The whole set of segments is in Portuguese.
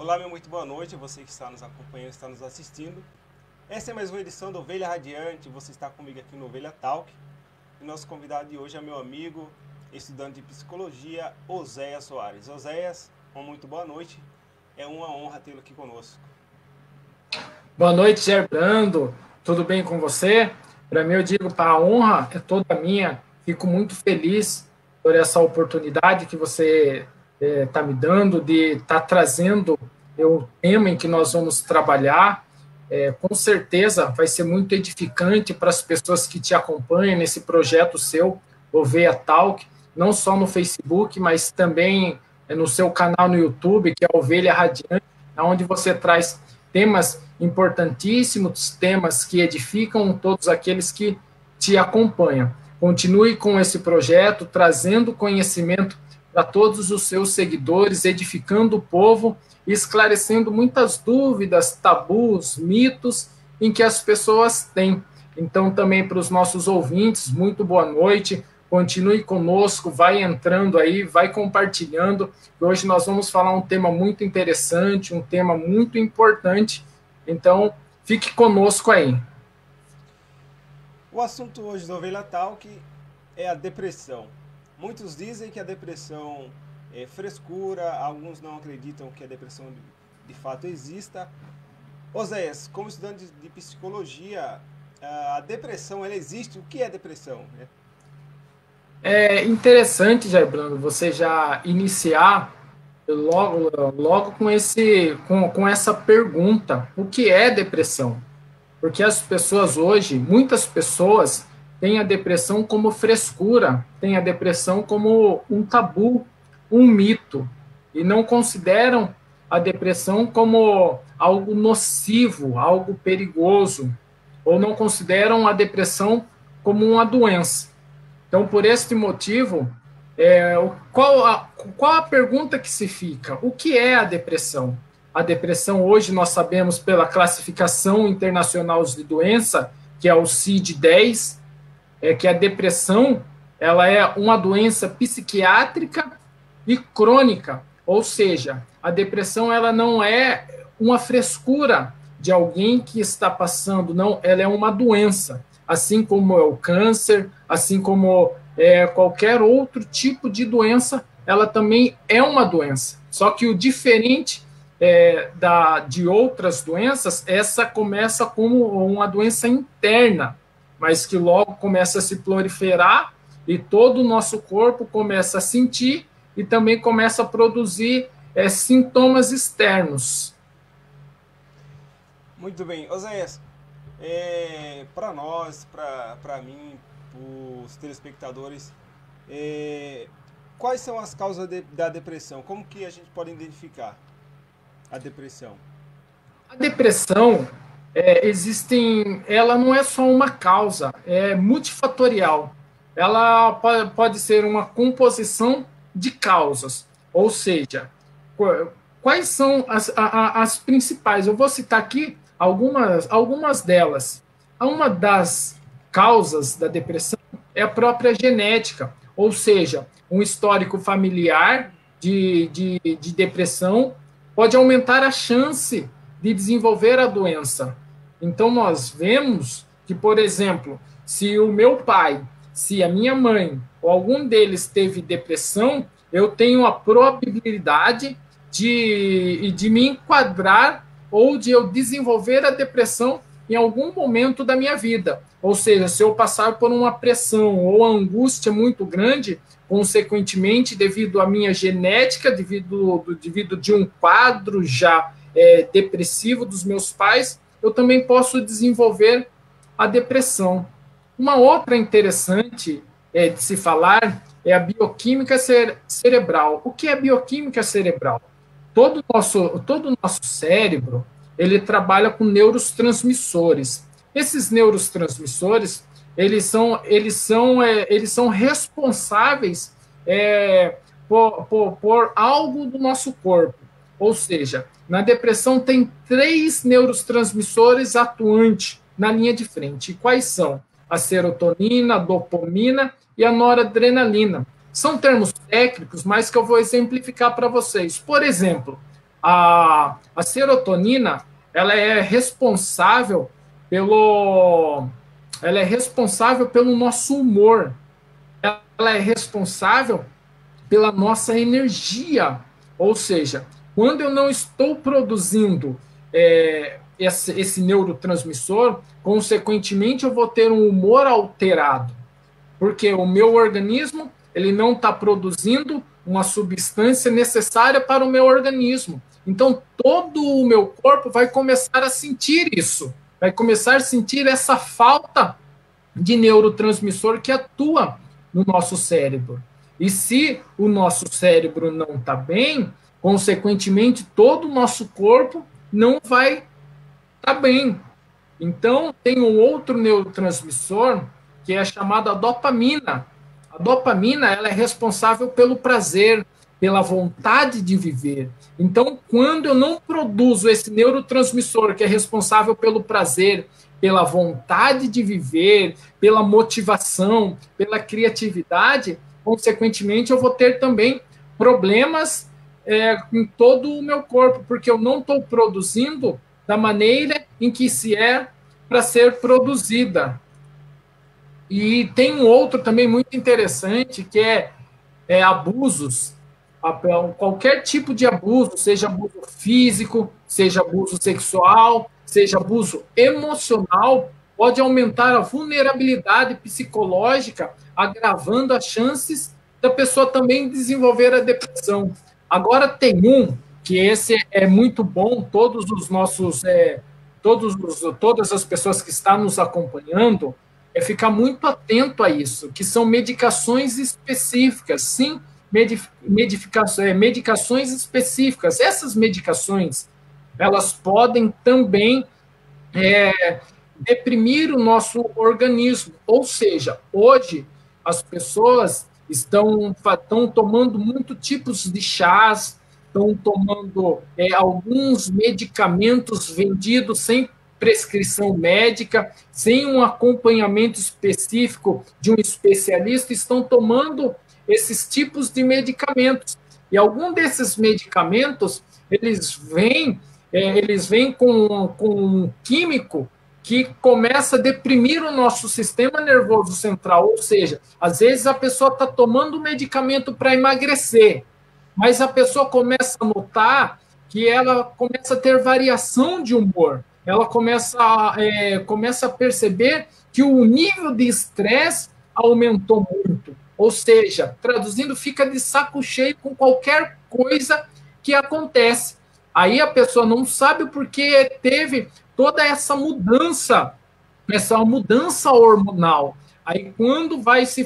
Olá, meu muito boa noite, você que está nos acompanhando, está nos assistindo. Essa é mais uma edição do Ovelha Radiante, você está comigo aqui no Ovelha Talk. E nosso convidado de hoje é meu amigo, estudante de psicologia, Oséias Soares. Oséias, uma muito boa noite, é uma honra tê-lo aqui conosco. Boa noite, Gerbrando. Tudo bem com você? Para mim, eu digo, a honra é toda minha. Fico muito feliz por essa oportunidade que você está me dando de estar trazendo o tema em que nós vamos trabalhar. Com certeza vai ser muito edificante para as pessoas que te acompanham nesse projeto seu, Oveia Talk, não só no Facebook, mas também no seu canal no YouTube, que é Ovelha Radiante, onde você traz temas importantíssimos, temas que edificam todos aqueles que te acompanham. Continue com esse projeto, trazendo conhecimento para todos os seus seguidores, edificando o povo e esclarecendo muitas dúvidas, tabus, mitos em que as pessoas têm. Então, também para os nossos ouvintes, muito boa noite. Continue conosco, vai entrando aí, vai compartilhando. Hoje nós vamos falar um tema muito interessante, um tema muito importante. Então, fique conosco aí. O assunto hoje do Ovelha Talk é a depressão. Muitos dizem que a depressão é frescura, alguns não acreditam que a depressão de fato exista. Oséias, como estudante de psicologia, a depressão, ela existe? O que é depressão? É interessante, Jair, você já iniciar logo com essa pergunta: o que é depressão? Porque as pessoas hoje, muitas pessoas, têm a depressão como frescura, têm a depressão como um tabu, um mito, e não consideram a depressão como algo nocivo, algo perigoso, ou não consideram a depressão como uma doença. Então, por este motivo, qual a pergunta que se fica? O que é a depressão? A depressão, hoje, nós sabemos pela classificação internacional de doença, que é o CID-10, que a depressão ela é uma doença psiquiátrica e crônica, ou seja, a depressão ela não é uma frescura de alguém que está passando, não, ela é uma doença, assim como é o câncer, assim como qualquer outro tipo de doença, ela também é uma doença. Só que o diferente de outras doenças, essa começa como uma doença interna, mas que logo começa a se proliferar e todo o nosso corpo começa a sentir e também começa a produzir sintomas externos. Muito bem. Oséias, para nós, para mim, os telespectadores, quais são as causas da depressão? Como que a gente pode identificar a depressão? A depressão, ela não é só uma causa, é multifatorial. Ela pode ser uma composição de causas, ou seja, quais são as principais? Eu vou citar aqui algumas delas. Uma das causas da depressão é a própria genética, ou seja, um histórico familiar de depressão pode aumentar a chance de desenvolver a doença. Então, nós vemos que, por exemplo, se o meu pai, se a minha mãe ou algum deles teve depressão, eu tenho a probabilidade de me enquadrar ou de eu desenvolver a depressão em algum momento da minha vida. Ou seja, se eu passar por uma pressão ou angústia muito grande, consequentemente, devido à minha genética, devido de um quadro já depressivo dos meus pais, eu também posso desenvolver a depressão. Uma outra interessante de se falar é a bioquímica cerebral. O que é bioquímica cerebral? Todo o nosso cérebro ele trabalha com neurotransmissores. Esses neurotransmissores eles são responsáveis por algo do nosso corpo. Ou seja, na depressão tem 3 neurotransmissores atuantes na linha de frente. E quais são? A serotonina, a dopamina e a noradrenalina. São termos técnicos, mas que eu vou exemplificar para vocês. Por exemplo, A serotonina, ela é responsável pelo nosso humor, ela é responsável pela nossa energia. Ou seja, quando eu não estou produzindo esse neurotransmissor, consequentemente eu vou ter um humor alterado, porque o meu organismo ele não está produzindo uma substância necessária para o meu organismo. Então, todo o meu corpo vai começar a sentir isso, vai começar a sentir essa falta de neurotransmissor que atua no nosso cérebro. E se o nosso cérebro não está bem, consequentemente, todo o nosso corpo não vai estar bem. Então, tem um outro neurotransmissor que é chamado a dopamina. A dopamina ela é responsável pelo prazer, pela vontade de viver. Então, quando eu não produzo esse neurotransmissor que é responsável pelo prazer, pela vontade de viver, pela motivação, pela criatividade, consequentemente, eu vou ter também problemas em todo o meu corpo, porque eu não estou produzindo da maneira em que se é para ser produzida. E tem um outro também muito interessante, que é abusos. Qualquer tipo de abuso, seja abuso físico, seja abuso sexual, seja abuso emocional, pode aumentar a vulnerabilidade psicológica, agravando as chances da pessoa também desenvolver a depressão. Agora tem um, que esse é muito bom, todas as pessoas que estão nos acompanhando, ficar muito atento a isso, que são medicações específicas, sim, medicações específicas. Essas medicações, elas podem também deprimir o nosso organismo. Ou seja, hoje as pessoas estão tomando muitos tipos de chás, estão tomando alguns medicamentos vendidos sem prescrição médica, sem um acompanhamento específico de um especialista, estão tomando esses tipos de medicamentos. E algum desses medicamentos, eles vêm com um químico que começa a deprimir o nosso sistema nervoso central, ou seja, às vezes a pessoa está tomando medicamento para emagrecer, mas a pessoa começa a notar que ela começa a ter variação de humor, ela começa a perceber que o nível de estresse aumentou muito, ou seja, traduzindo, fica de saco cheio com qualquer coisa que acontece. Aí a pessoa não sabe porque teve toda essa mudança hormonal. Aí quando vai se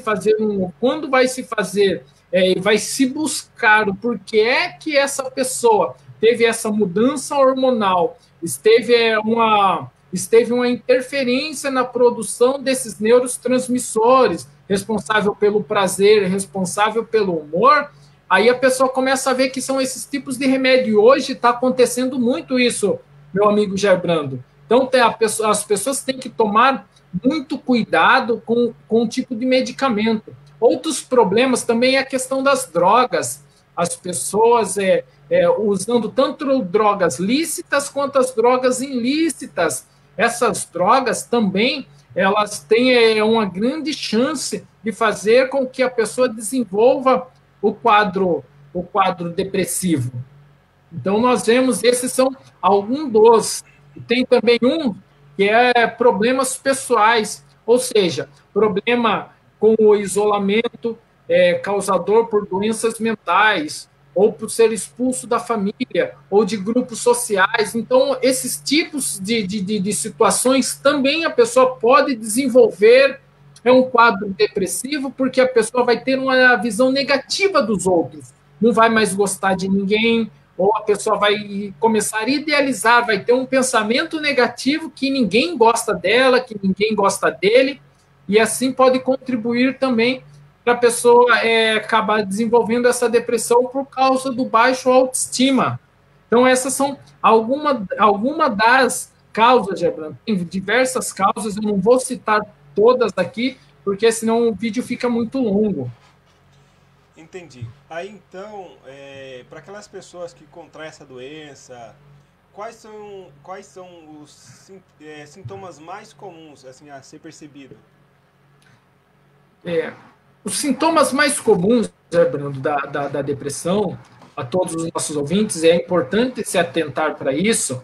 buscar o porquê que essa pessoa teve essa mudança hormonal, esteve uma interferência na produção desses neurotransmissores, responsável pelo prazer, responsável pelo humor, aí a pessoa começa a ver que são esses tipos de remédio. Hoje está acontecendo muito isso, meu amigo Gerbrando. Então, as pessoas têm que tomar muito cuidado com o tipo de medicamento. Outros problemas também é a questão das drogas. As pessoas usando tanto drogas lícitas quanto as drogas ilícitas. Essas drogas também elas têm uma grande chance de fazer com que a pessoa desenvolva o quadro depressivo. Então, nós vemos, esses são alguns dos. E tem também um que é problemas pessoais, ou seja, problema com o isolamento causador por doenças mentais, ou por ser expulso da família, ou de grupos sociais. Então, esses tipos de situações também a pessoa pode desenvolver um quadro depressivo, porque a pessoa vai ter uma visão negativa dos outros, não vai mais gostar de ninguém, ou a pessoa vai começar a idealizar, vai ter um pensamento negativo que ninguém gosta dela, que ninguém gosta dele, e assim pode contribuir também para a pessoa acabar desenvolvendo essa depressão por causa do baixo autoestima. Então, essas são alguma das causas, Gerbrando. Tem diversas causas, eu não vou citar todas aqui, porque senão o vídeo fica muito longo. Entendi. Aí então, para aquelas pessoas que contraem essa doença, quais são os sintomas mais comuns assim, a ser percebido? É, os sintomas mais comuns, né, Brando, da depressão, a todos os nossos ouvintes, é importante se atentar para isso,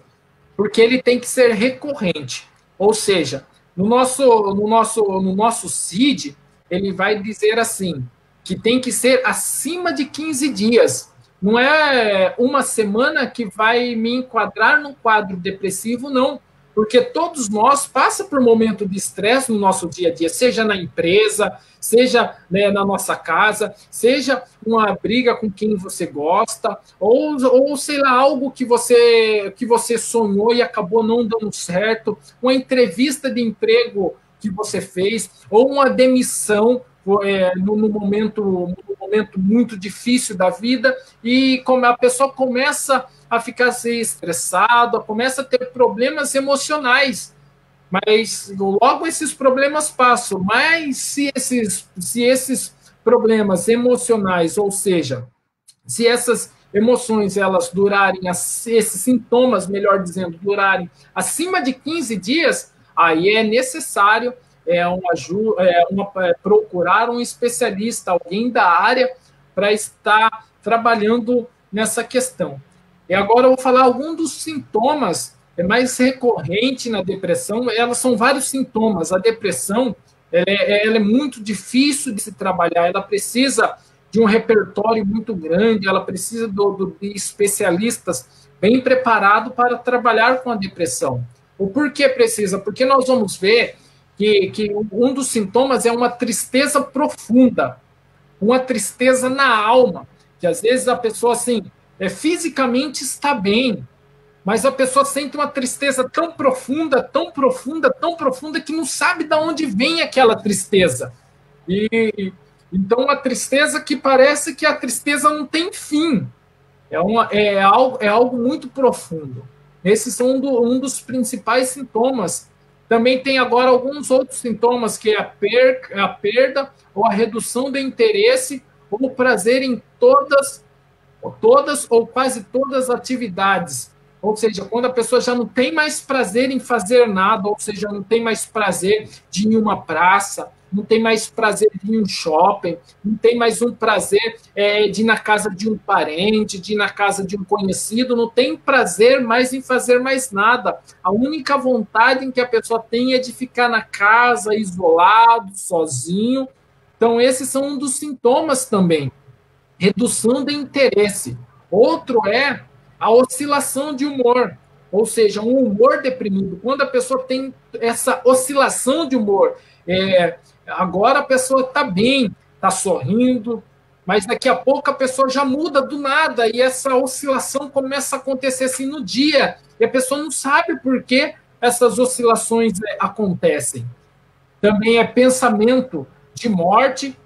porque ele tem que ser recorrente. Ou seja, no nosso CID, ele vai dizer assim, que tem que ser acima de 15 dias. Não é uma semana que vai me enquadrar num quadro depressivo, não. Porque todos nós passamos por momento de estresse no nosso dia a dia, seja na empresa, seja, né, na nossa casa, seja uma briga com quem você gosta, ou sei lá, algo que você sonhou e acabou não dando certo, uma entrevista de emprego que você fez, ou uma demissão no momento muito difícil da vida, e como a pessoa começa a ficar estressada, começa a ter problemas emocionais. Mas logo esses problemas passam. Mas se esses problemas emocionais, ou seja, se essas emoções elas durarem, esses sintomas, melhor dizendo, durarem acima de 15 dias, aí é necessário procurar um especialista, alguém da área, para estar trabalhando nessa questão. E agora eu vou falar alguns dos sintomas mais recorrentes na depressão. Elas são vários sintomas. A depressão ela é muito difícil de se trabalhar, ela precisa de um repertório muito grande, ela precisa de especialistas bem preparados para trabalhar com a depressão. O porquê precisa? Porque nós vamos ver que um dos sintomas é uma tristeza profunda, uma tristeza na alma, que às vezes a pessoa, assim, fisicamente está bem, mas a pessoa sente uma tristeza tão profunda, tão profunda, tão profunda, que não sabe de onde vem aquela tristeza. Então, uma tristeza que parece que a tristeza não tem fim. É algo muito profundo. Esses são um dos principais sintomas. Também tem agora alguns outros sintomas, que é a perda ou a redução do interesse ou o prazer em todas ou quase todas as atividades. Ou seja, quando a pessoa já não tem mais prazer em fazer nada, ou seja, não tem mais prazer de ir em uma praça, não tem mais prazer de ir em um shopping, não tem mais um prazer de ir na casa de um parente, de ir na casa de um conhecido, não tem prazer mais em fazer mais nada. A única vontade em que a pessoa tem é de ficar na casa, isolado, sozinho. Então, esses são um dos sintomas também. Redução de interesse. Outro é a oscilação de humor, ou seja, um humor deprimido. Quando a pessoa tem essa oscilação de humor, agora a pessoa está bem, está sorrindo, mas daqui a pouco a pessoa já muda do nada e essa oscilação começa a acontecer assim no dia, e a pessoa não sabe por que essas oscilações acontecem. Também é pensamento de morte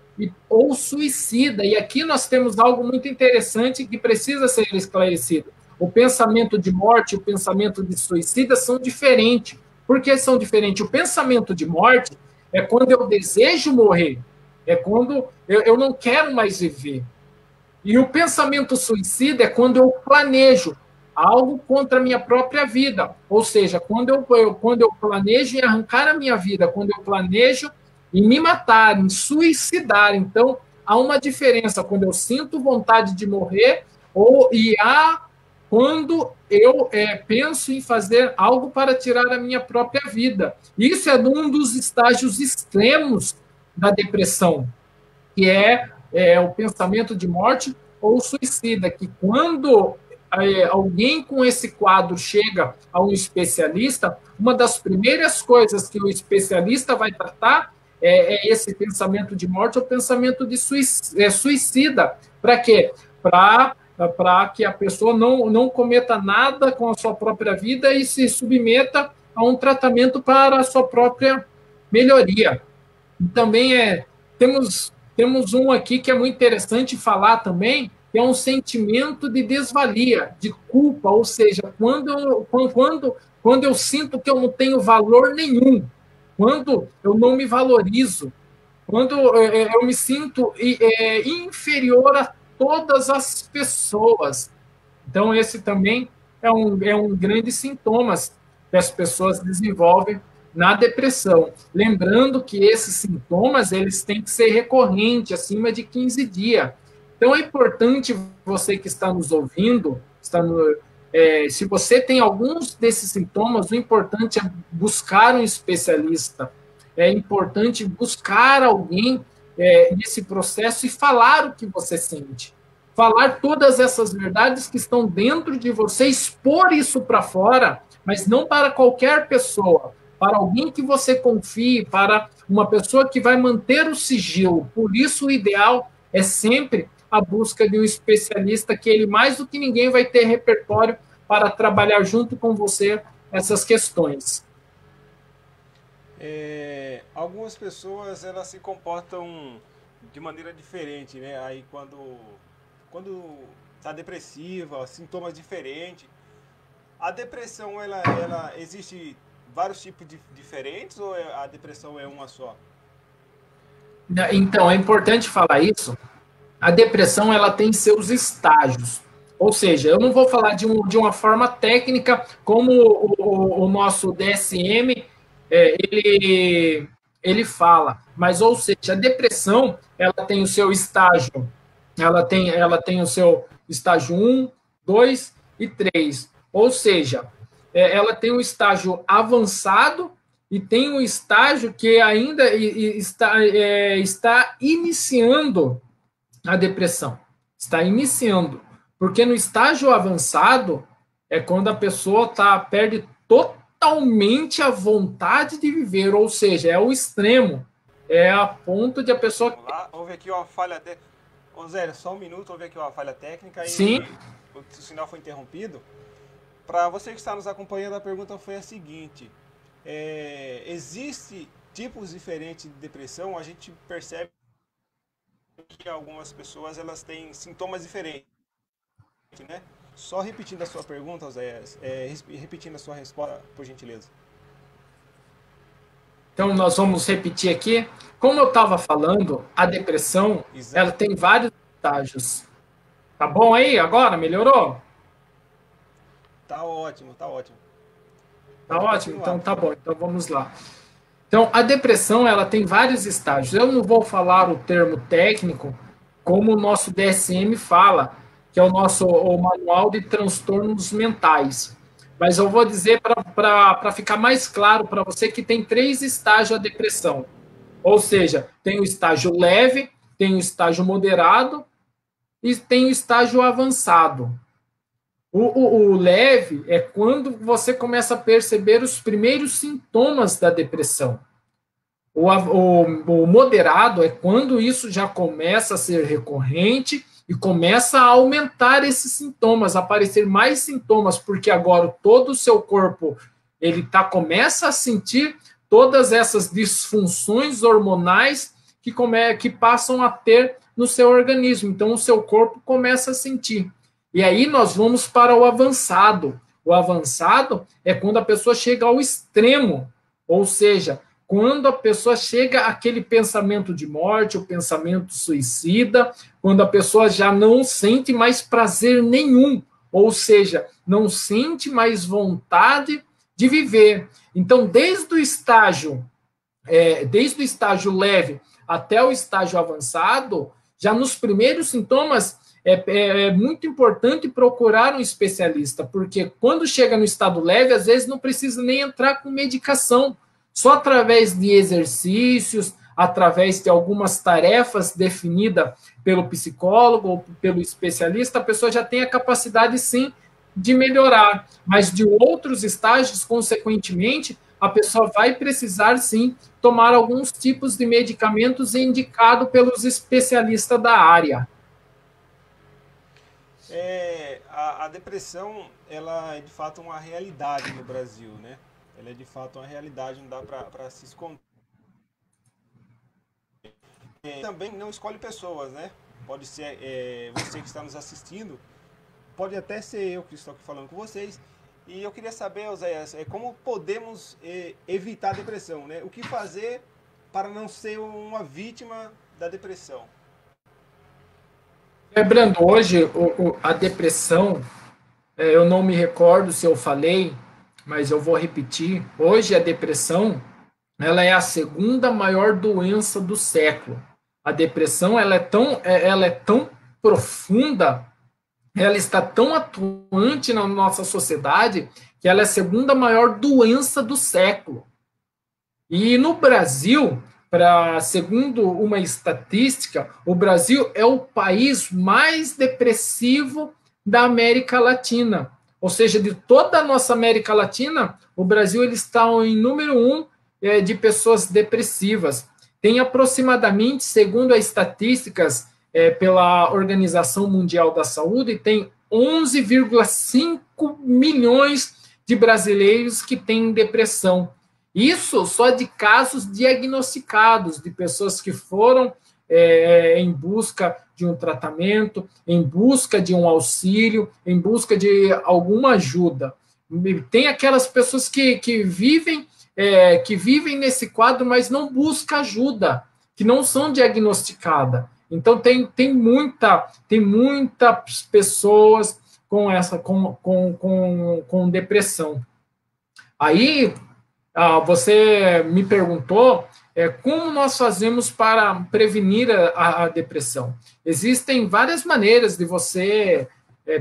ou suicida. E aqui nós temos algo muito interessante que precisa ser esclarecido. O pensamento de morte e o pensamento de suicida são diferentes. Por que são diferentes? O pensamento de morte é quando eu desejo morrer, é quando eu não quero mais viver. E o pensamento suicida é quando eu planejo algo contra a minha própria vida. Ou seja, quando eu planejo em arrancar a minha vida, quando eu planejo em me matar, em suicidar. Então, há uma diferença quando eu sinto vontade de morrer e há quando eu penso em fazer algo para tirar a minha própria vida. Isso é um dos estágios extremos da depressão, que é o pensamento de morte ou suicida, que quando alguém com esse quadro chega a um especialista, uma das primeiras coisas que o especialista vai tratar é esse pensamento de morte ou pensamento de suicida. Para quê? Para que a pessoa não cometa nada com a sua própria vida e se submeta a um tratamento para a sua própria melhoria. E também temos um aqui que é muito interessante falar também, que é um sentimento de desvalia, de culpa, ou seja, quando eu sinto que eu não tenho valor nenhum, quando eu não me valorizo. quando eu me sinto inferior a todas as pessoas. Então, esse também é um grande sintoma que as pessoas desenvolvem na depressão. Lembrando que esses sintomas eles têm que ser recorrentes, acima de 15 dias. Então, é importante você que está nos ouvindo, se você tem alguns desses sintomas, o importante é buscar um especialista. É importante buscar alguém nesse processo e falar o que você sente. Falar todas essas verdades que estão dentro de você, expor isso para fora, mas não para qualquer pessoa, para alguém que você confie, para uma pessoa que vai manter o sigilo. Por isso, o ideal é sempre a busca de um especialista que ele, mais do que ninguém, vai ter repertório para trabalhar junto com você essas questões. Algumas pessoas elas se comportam de maneira diferente, né? Aí quando tá depressiva, sintomas diferentes. A depressão ela existe vários tipos diferentes ou a depressão é uma só? Então, é importante falar isso. A depressão ela tem seus estágios. Ou seja, eu não vou falar de uma forma técnica como o nosso DSM ele fala, mas ou seja, a depressão ela tem o seu estágio, ela tem o seu estágio um, 2 e 3. Ou seja, ela tem um estágio avançado e tem um estágio que ainda está iniciando a depressão. Está iniciando. Porque no estágio avançado é quando a pessoa perde totalmente a vontade de viver, ou seja, é o extremo. É a ponto de a pessoa. Vamos lá, houve aqui uma falha. Ô Zé, só um minuto, houve aqui uma falha técnica Sim. e o sinal foi interrompido. Para você que está nos acompanhando, a pergunta foi a seguinte: existe tipos diferentes de depressão? A gente percebe que algumas pessoas elas têm sintomas diferentes, né? Só repetindo a sua pergunta, Zé, repetindo a sua resposta, por gentileza. Então, nós vamos repetir aqui. Como eu estava falando, a depressão ela Exato. tem vários estágios. Tá bom aí agora? Melhorou? Tá ótimo, tá ótimo. Tá Pode ótimo? continuar, Então por tá favor. bom. Então vamos lá. Então, a depressão ela tem vários estágios. Eu não vou falar o termo técnico como o nosso DSM fala, que é o Manual de Transtornos Mentais. Mas eu vou dizer para ficar mais claro para você que tem três estágios a depressão. Ou seja, tem o estágio leve, tem o estágio moderado e tem o estágio avançado. O leve é quando você começa a perceber os primeiros sintomas da depressão. O moderado é quando isso já começa a ser recorrente e começa a aumentar esses sintomas, aparecer mais sintomas, porque agora todo o seu corpo começa a sentir todas essas disfunções hormonais que passam a ter no seu organismo. Então, o seu corpo começa a sentir. E aí nós vamos para o avançado. O avançado é quando a pessoa chega ao extremo, ou seja, quando a pessoa chega àquele pensamento de morte, o pensamento suicida, quando a pessoa já não sente mais prazer nenhum, ou seja, não sente mais vontade de viver. Então, desde o estágio leve até o estágio avançado, já nos primeiros sintomas é muito importante procurar um especialista, porque quando chega no estado leve, às vezes não precisa nem entrar com medicação, só através de exercícios, através de algumas tarefas definidas pelo psicólogo ou pelo especialista, a pessoa já tem a capacidade, sim, de melhorar. Mas de outros estágios, consequentemente, a pessoa vai precisar, sim, tomar alguns tipos de medicamentos indicado pelos especialistas da área. A depressão, ela é de fato uma realidade no Brasil, né? Ela é de fato uma realidade, não dá para se esconder. Também não escolhe pessoas, né? Pode ser você que está nos assistindo, pode até ser eu que estou aqui falando com vocês. E eu queria saber, Oséias, como podemos evitar a depressão, né? O que fazer para não ser uma vítima da depressão? Lembrando, hoje a depressão, eu não me recordo se eu falei, mas eu vou repetir. Hoje a depressão, ela é a segunda maior doença do século. A depressão, ela é tão profunda, ela está tão atuante na nossa sociedade, que ela é a segunda maior doença do século. E no Brasil, segundo uma estatística, o Brasil é o país mais depressivo da América Latina. Ou seja, de toda a nossa América Latina, o Brasil ele está em número 1 de pessoas depressivas. Tem aproximadamente, segundo as estatísticas pela Organização Mundial da Saúde, tem 11,5 milhões de brasileiros que têm depressão. Isso só de casos diagnosticados, de pessoas que foram em busca de um tratamento, em busca de um auxílio, em busca de alguma ajuda. Tem aquelas pessoas que vivem nesse quadro, mas não buscam ajuda, que não são diagnosticadas. Então, tem muitas pessoas com depressão. Aí, você me perguntou como nós fazemos para prevenir a depressão. Existem várias maneiras de você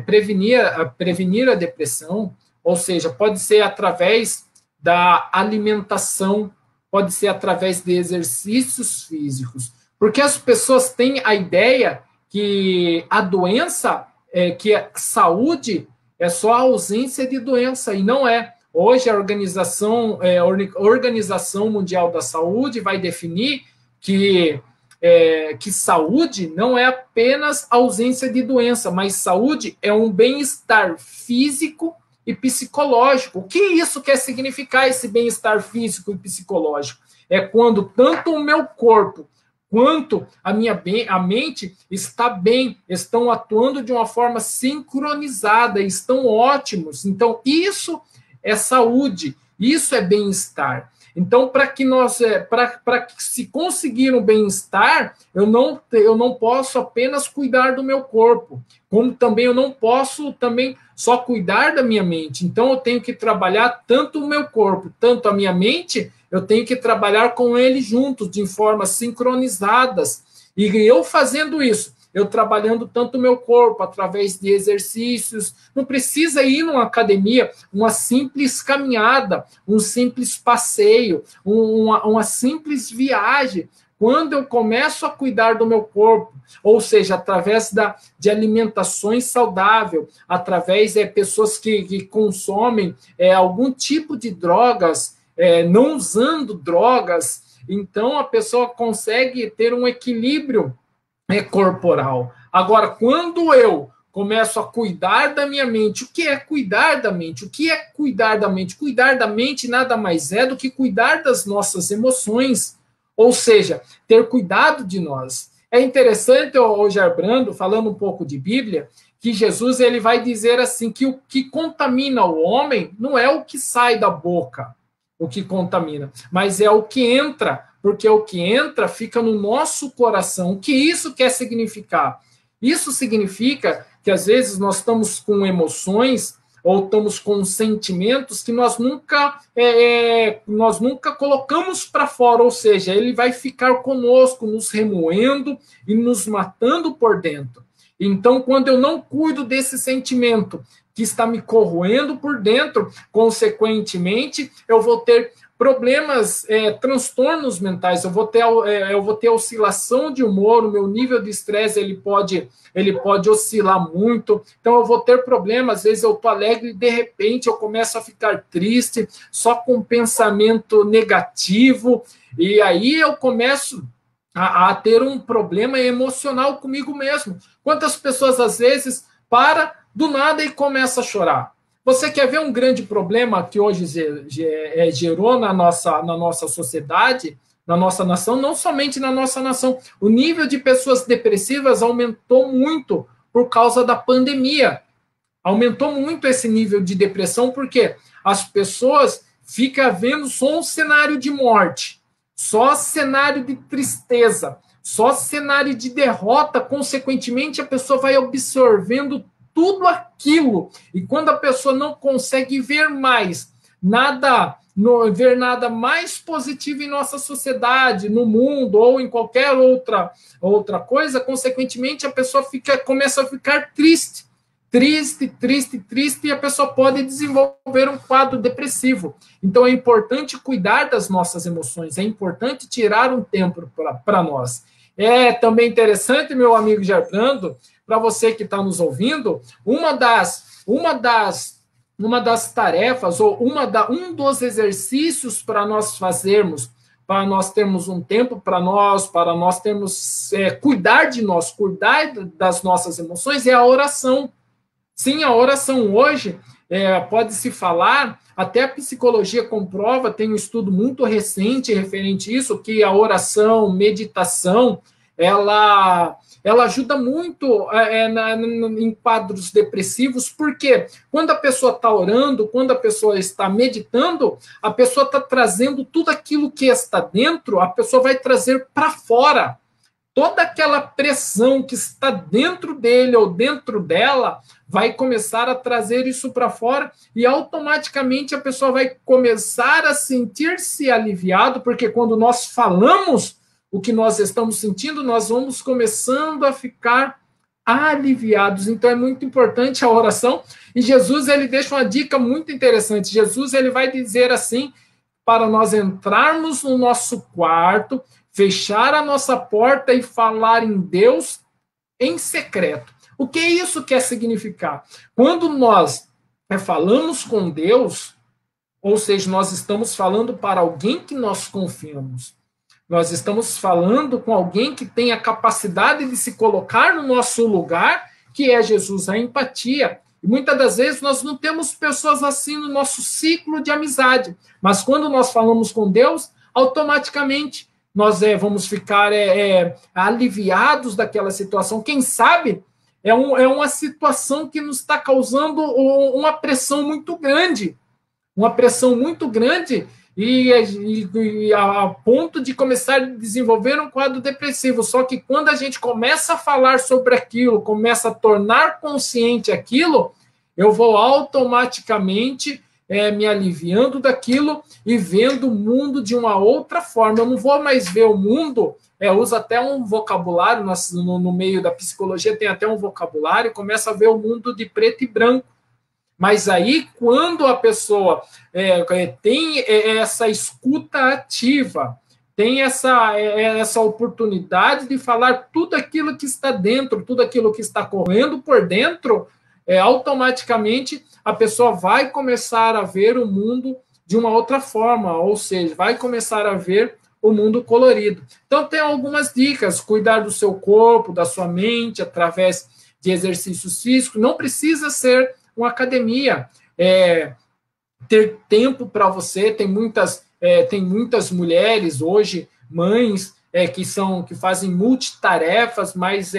prevenir a depressão, ou seja, pode ser através da alimentação, pode ser através de exercícios físicos, porque as pessoas têm a ideia que a doença, que a saúde é só a ausência de doença, e não é. Hoje, a Organização Mundial da Saúde vai definir que saúde não é apenas ausência de doença, mas saúde é um bem-estar físico e psicológico. O que isso quer significar, esse bem-estar físico e psicológico? É quando tanto o meu corpo quanto a mente está bem, estão atuando de uma forma sincronizada, estão ótimos. Então, isso é saúde, isso é bem-estar. Então, para se conseguir um bem-estar, eu não posso apenas cuidar do meu corpo, como também eu não posso também só cuidar da minha mente. Então, eu tenho que trabalhar tanto o meu corpo, tanto a minha mente, eu tenho que trabalhar com eles juntos, de formas sincronizadas. E eu fazendo isso, eu trabalhando tanto o meu corpo através de exercícios, não precisa ir numa academia, uma simples caminhada, um simples passeio, uma simples viagem. Quando eu começo a cuidar do meu corpo, ou seja, através de alimentações saudáveis, através de pessoas que consomem algum tipo de drogas, não usando drogas, então a pessoa consegue ter um equilíbrio corporal. Agora, quando eu começo a cuidar da minha mente, o que é cuidar da mente? O que é cuidar da mente? Cuidar da mente nada mais é do que cuidar das nossas emoções, ou seja, ter cuidado de nós. É interessante, o Gerbrando, falando um pouco de Bíblia, que Jesus ele vai dizer assim, que o que contamina o homem não é o que sai da boca, o que contamina, mas é o que entra, porque o que entra fica no nosso coração. O que isso quer significar? Isso significa que às vezes nós estamos com emoções ou estamos com sentimentos que nós nunca colocamos para fora, ou seja, ele vai ficar conosco, nos remoendo e nos matando por dentro. Então, quando eu não cuido desse sentimento que está me corroendo por dentro, consequentemente, eu vou ter problemas, transtornos mentais, eu vou ter oscilação de humor, o meu nível de estresse ele pode oscilar muito, então eu vou ter problemas, às vezes eu estou alegre e de repente eu começo a ficar triste, só com pensamento negativo, e aí eu começo a ter um problema emocional comigo mesmo. Quantas pessoas às vezes do nada e começa a chorar? Você quer ver um grande problema que hoje gerou na nossa sociedade, na nossa nação, não somente na nossa nação. O nível de pessoas depressivas aumentou muito por causa da pandemia. Aumentou muito esse nível de depressão, porque as pessoas ficam vendo só um cenário de morte. só cenário de tristeza, só cenário de derrota. Consequentemente, a pessoa vai absorvendo tudo aquilo. E quando a pessoa não consegue ver mais nada, ver nada mais positivo em nossa sociedade, no mundo ou em qualquer outra coisa, consequentemente a pessoa começa a ficar triste. Triste, e a pessoa pode desenvolver um quadro depressivo. Então é importante cuidar das nossas emoções, é importante tirar um tempo para nós. É também interessante, meu amigo Gerbrando, para você que está nos ouvindo, uma das tarefas, ou um dos exercícios para nós fazermos, para nós termos um tempo para nós termos, cuidar de nós, cuidar das nossas emoções, é a oração. Sim, a oração hoje, pode-se falar, até a psicologia comprova, tem um estudo muito recente referente a isso, que a oração, meditação, ela ajuda muito em quadros depressivos, porque quando a pessoa está orando, quando a pessoa está meditando, a pessoa está trazendo tudo aquilo que está dentro, a pessoa vai trazer para fora. Toda aquela pressão que está dentro dele ou dentro dela vai começar a trazer isso para fora e automaticamente a pessoa vai começar a sentir-se aliviado, porque quando nós falamos o que nós estamos sentindo, nós vamos começando a ficar aliviados. Então é muito importante a oração. E Jesus, ele deixa uma dica muito interessante. Jesus, ele vai dizer assim, para nós entrarmos no nosso quarto, fechar a nossa porta e falar em Deus em secreto. O que isso quer significar? Quando nós falamos com Deus, ou seja, nós estamos falando para alguém que nós confiamos, nós estamos falando com alguém que tem a capacidade de se colocar no nosso lugar, que é Jesus, a empatia. E muitas das vezes nós não temos pessoas assim no nosso ciclo de amizade, mas quando nós falamos com Deus, automaticamente nós vamos ficar aliviados daquela situação. Quem sabe é uma situação que nos está causando uma pressão muito grande, e a ponto de começar a desenvolver um quadro depressivo. Só que quando a gente começa a falar sobre aquilo, começa a tornar consciente aquilo, eu vou automaticamente me aliviando daquilo e vendo o mundo de uma outra forma. Eu não vou mais ver o mundo, usa até um vocabulário, no meio da psicologia tem até um vocabulário, começa a ver o mundo de preto e branco. Mas aí, quando a pessoa tem essa escuta ativa, tem essa oportunidade de falar tudo aquilo que está dentro, tudo aquilo que está correndo por dentro, automaticamente a pessoa vai começar a ver o mundo de uma outra forma, ou seja, vai começar a ver o mundo colorido. Então, tem algumas dicas: cuidar do seu corpo, da sua mente, através de exercícios físicos. Não precisa ser uma academia, ter tempo para você. Tem muitas mulheres hoje, mães, que fazem multitarefas, mas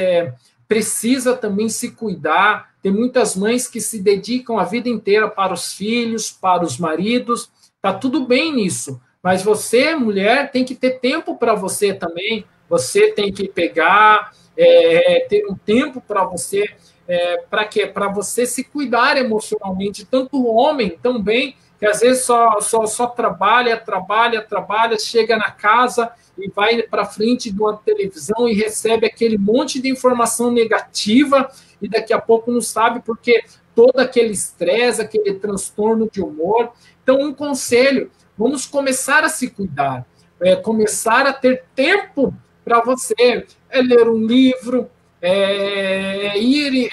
precisa também se cuidar. Tem muitas mães que se dedicam a vida inteira para os filhos, para os maridos. Tá tudo bem nisso, mas você, mulher, tem que ter tempo para você também. Você tem que pegar, ter um tempo para você. Para quê? Para você se cuidar emocionalmente. Tanto o homem também, que às vezes só trabalha, chega na casa e vai para frente de uma televisão e recebe aquele monte de informação negativa e daqui a pouco não sabe porque todo aquele estresse, aquele transtorno de humor. Então, um conselho: vamos começar a se cuidar, começar a ter tempo para você, ler um livro, ir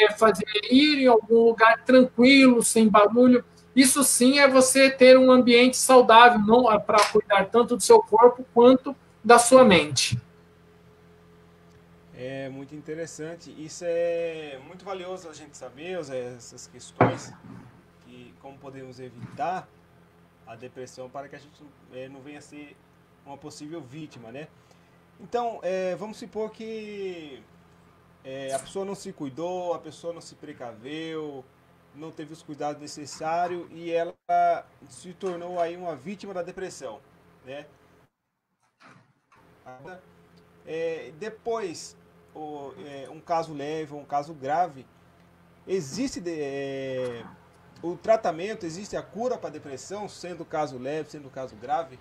em algum lugar tranquilo, sem barulho. Isso sim é você ter um ambiente saudável, não para cuidar tanto do seu corpo quanto da sua mente. É muito interessante. Isso é muito valioso a gente saber, essas questões, e como podemos evitar a depressão para que a gente não venha a ser uma possível vítima, né? Então, vamos supor que a pessoa não se cuidou, a pessoa não se precaveu, não teve os cuidados necessários e ela se tornou aí uma vítima da depressão, né? Depois, um caso leve ou um caso grave, existe o tratamento, existe a cura para depressão, sendo caso leve, sendo caso grave?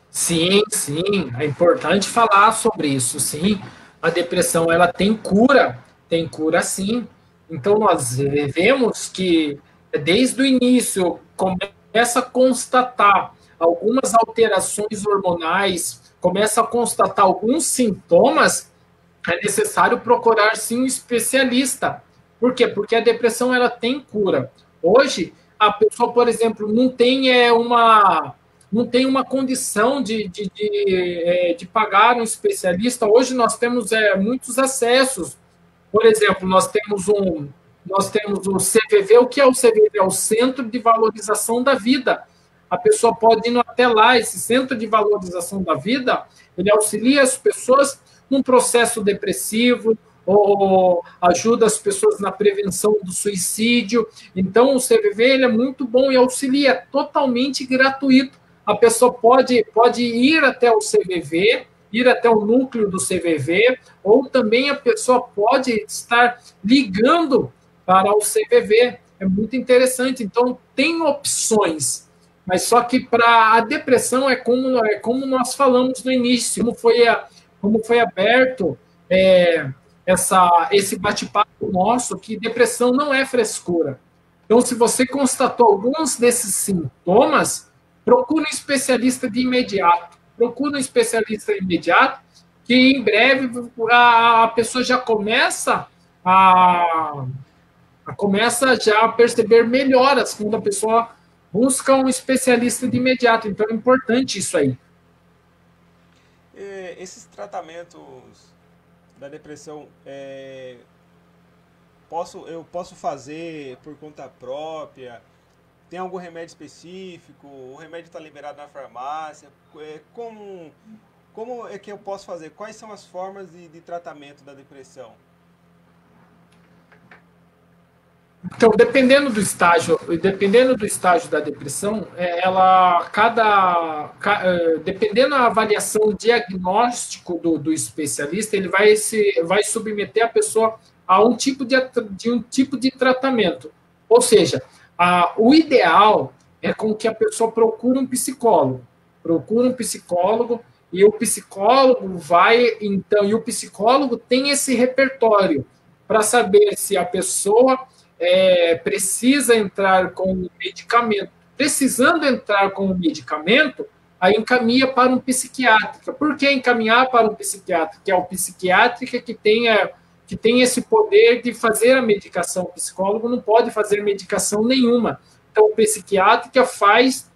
Sim, sim, é importante falar sobre isso, sim. A depressão, ela tem cura sim. Então, nós vemos que desde o início começa a constatar algumas alterações hormonais, começa a constatar alguns sintomas, é necessário procurar sim um especialista. Por quê? Porque a depressão, ela tem cura. Hoje, a pessoa, por exemplo, não tem uma condição de pagar um especialista. Hoje nós temos muitos acessos. Por exemplo, nós temos o CVV. O que é o CVV? É o Centro de Valorização da Vida. A pessoa pode ir até lá. Esse Centro de Valorização da Vida, ele auxilia as pessoas num processo depressivo, ou ajuda as pessoas na prevenção do suicídio. Então, o CVV ele é muito bom e auxilia, é totalmente gratuito. A pessoa pode ir até o CVV, ir até o núcleo do CVV, ou também a pessoa pode estar ligando para o CVV. É muito interessante. Então, tem opções. Mas só que para a depressão é como nós falamos no início, como foi aberto esse bate-papo nosso, que depressão não é frescura. Então, se você constatou alguns desses sintomas, procure um especialista de imediato. Procure um especialista de imediato, que em breve a pessoa já começa já a perceber melhoras quando a pessoa busca um especialista de imediato. Então, é importante isso aí. Esses tratamentos da depressão, eu posso fazer por conta própria? Tem algum remédio específico? O remédio está liberado na farmácia? Como é que eu posso fazer? Quais são as formas de tratamento da depressão? Então, dependendo do estágio da depressão, dependendo da avaliação diagnóstico do especialista, ele vai submeter a pessoa a um tipo de tratamento. Ou seja, o ideal é com que a pessoa procure um psicólogo. Procure um psicólogo e o psicólogo tem esse repertório para saber se a pessoa precisa entrar com o medicamento. Precisando entrar com o medicamento, aí encaminha para um psiquiatra. Por que encaminhar para um psiquiatra? Que é o psiquiatra que tem esse poder de fazer a medicação. O psicólogo não pode fazer medicação nenhuma. Então, o psiquiatra faz,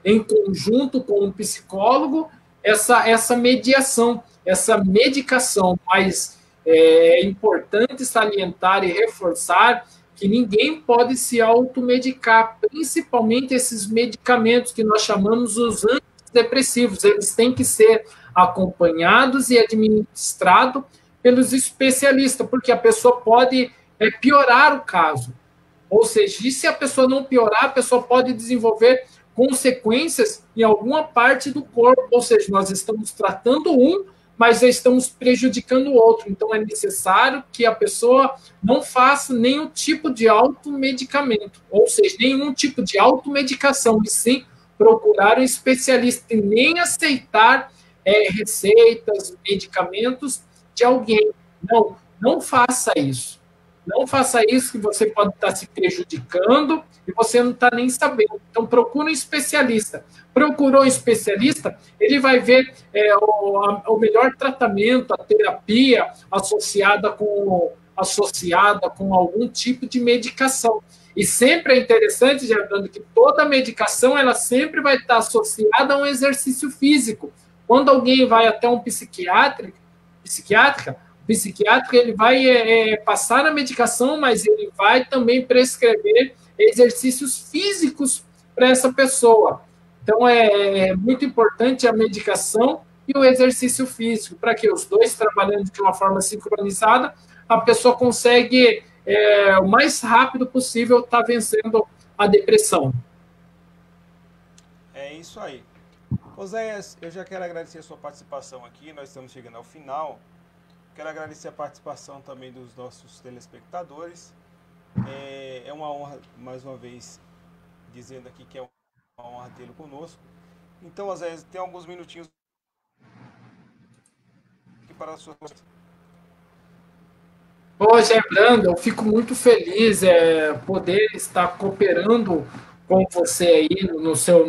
em conjunto com o psicólogo, essa mediação, essa medicação. Mas é importante salientar e reforçar que ninguém pode se automedicar, principalmente esses medicamentos que nós chamamos os antidepressivos. Eles têm que ser acompanhados e administrados pelos especialistas, porque a pessoa pode piorar o caso. Ou seja, e se a pessoa não piorar, a pessoa pode desenvolver consequências em alguma parte do corpo. Ou seja, nós estamos tratando mas já estamos prejudicando o outro. Então, é necessário que a pessoa não faça nenhum tipo de automedicamento, ou seja, nenhum tipo de automedicação, e sim procurar um especialista e nem aceitar receitas, medicamentos de alguém. Não faça isso. Não faça isso, que você pode estar se prejudicando e você não está nem sabendo. Então, procure um especialista. Procurou um especialista, ele vai ver o melhor tratamento, a terapia associada com algum tipo de medicação. E sempre é interessante, Gerardo, que toda medicação ela sempre vai estar associada a um exercício físico. Quando alguém vai até um psiquiatra, ele vai passar a medicação, mas ele vai também prescrever exercícios físicos para essa pessoa. Então, é muito importante a medicação e o exercício físico, para que os dois, trabalhando de uma forma sincronizada, a pessoa consegue, o mais rápido possível, vencendo a depressão. É isso aí. Oséias, eu já quero agradecer a sua participação aqui, nós estamos chegando ao final. Quero agradecer a participação também dos nossos telespectadores. É uma honra, mais uma vez, dizendo aqui que é uma honra tê-lo conosco. Então, Oséias, tem alguns minutinhos aqui para a sua... Hoje, Brando, eu fico muito feliz poder estar cooperando com você aí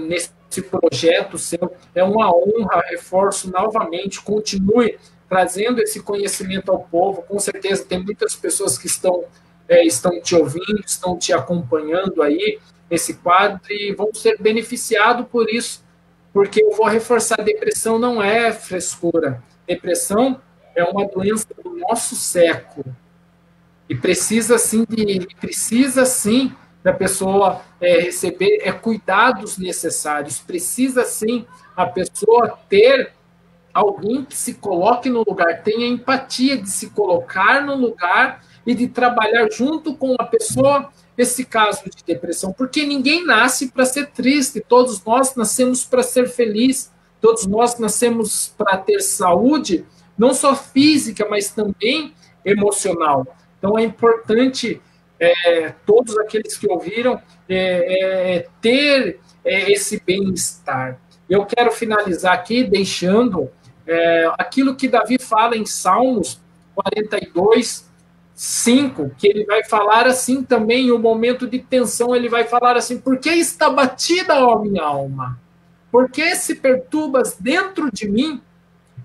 nesse projeto seu. É uma honra, reforço novamente, continue trazendo esse conhecimento ao povo. Com certeza tem muitas pessoas que estão te ouvindo, estão te acompanhando aí nesse quadro e vão ser beneficiados por isso, porque eu vou reforçar, a depressão não é frescura. Depressão é uma doença do nosso século. E precisa sim da pessoa receber cuidados necessários, precisa sim a pessoa ter alguém que se coloque no lugar, tenha empatia de se colocar no lugar e de trabalhar junto com a pessoa esse caso de depressão, porque ninguém nasce para ser triste, todos nós nascemos para ser feliz, todos nós nascemos para ter saúde, não só física, mas também emocional. Então é importante todos aqueles que ouviram ter esse bem-estar. Eu quero finalizar aqui deixando aquilo que Davi fala em Salmos 42, 5, que ele vai falar assim também, em um momento de tensão, ele vai falar assim: por que está batida, ó minha alma? Por que se perturbas dentro de mim?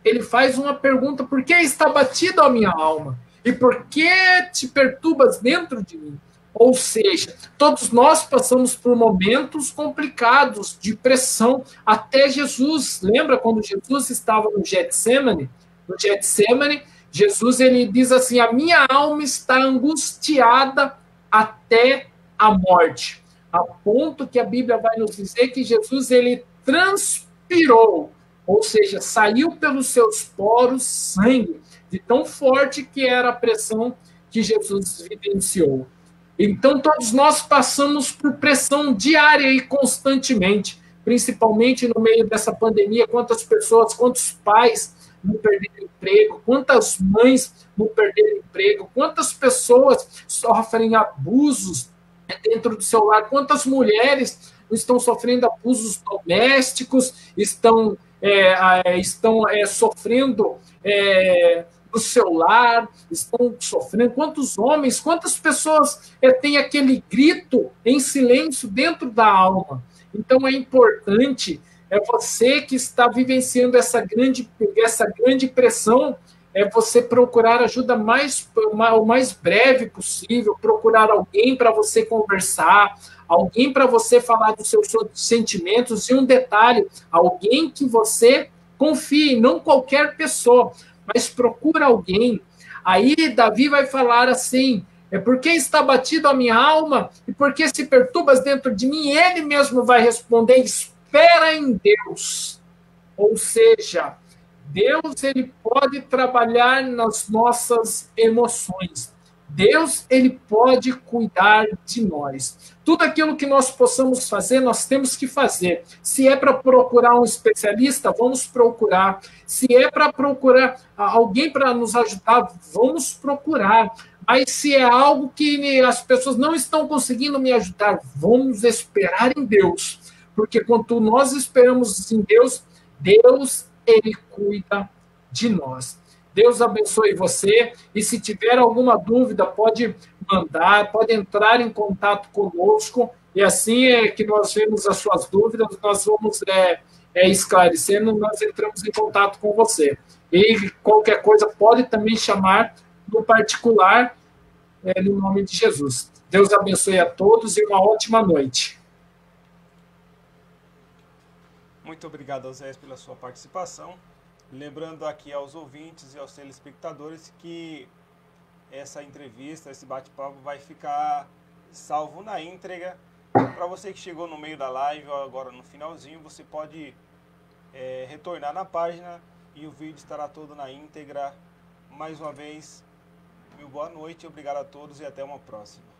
Ele faz uma pergunta: por que está batida a minha alma? E por que te perturbas dentro de mim? Ou seja, todos nós passamos por momentos complicados de pressão. Até Jesus, lembra quando Jesus estava no Getsemane? No Getsemane, Jesus ele diz assim: a minha alma está angustiada até a morte. A ponto que a Bíblia vai nos dizer que Jesus ele transpirou, ou seja, saiu pelos seus poros sangue, de tão forte que era a pressão que Jesus vivenciou. Então, todos nós passamos por pressão diária e constantemente, principalmente no meio dessa pandemia. Quantas pessoas, quantos pais não perderam emprego, quantas mães não perderam emprego, quantas pessoas sofrem abusos dentro do seu lar, quantas mulheres estão sofrendo abusos domésticos, estão sofrendo no seu lar, estão sofrendo, quantos homens, quantas pessoas têm aquele grito em silêncio dentro da alma. Então é importante, você que está vivenciando essa grande pressão, você procurar ajuda o mais breve possível, procurar alguém para você conversar, alguém para você falar dos seus sentimentos, e um detalhe, alguém que você confie, não qualquer pessoa, mas procura alguém. Aí Davi vai falar assim: por que está batido a minha alma e por que se perturbas dentro de mim? E ele mesmo vai responder: espera em Deus. Ou seja, Deus ele pode trabalhar nas nossas emoções. Deus ele pode cuidar de nós. Tudo aquilo que nós possamos fazer, nós temos que fazer. Se é para procurar um especialista, vamos procurar. Se é para procurar alguém para nos ajudar, vamos procurar. Mas se é algo que as pessoas não estão conseguindo me ajudar, vamos esperar em Deus. Porque quando nós esperamos em Deus, Deus ele cuida de nós. Deus abençoe você, e se tiver alguma dúvida, pode mandar, pode entrar em contato conosco, e assim que nós vemos as suas dúvidas, nós vamos esclarecendo, nós entramos em contato com você. E qualquer coisa, pode também chamar no particular, no nome de Jesus. Deus abençoe a todos e uma ótima noite. Muito obrigado, Oséias, pela sua participação. Lembrando aqui aos ouvintes e aos telespectadores que essa entrevista, esse bate-papo vai ficar salvo na íntegra. Para você que chegou no meio da live ou agora no finalzinho, você pode retornar na página e o vídeo estará todo na íntegra. Mais uma vez, meu boa noite, obrigado a todos e até uma próxima.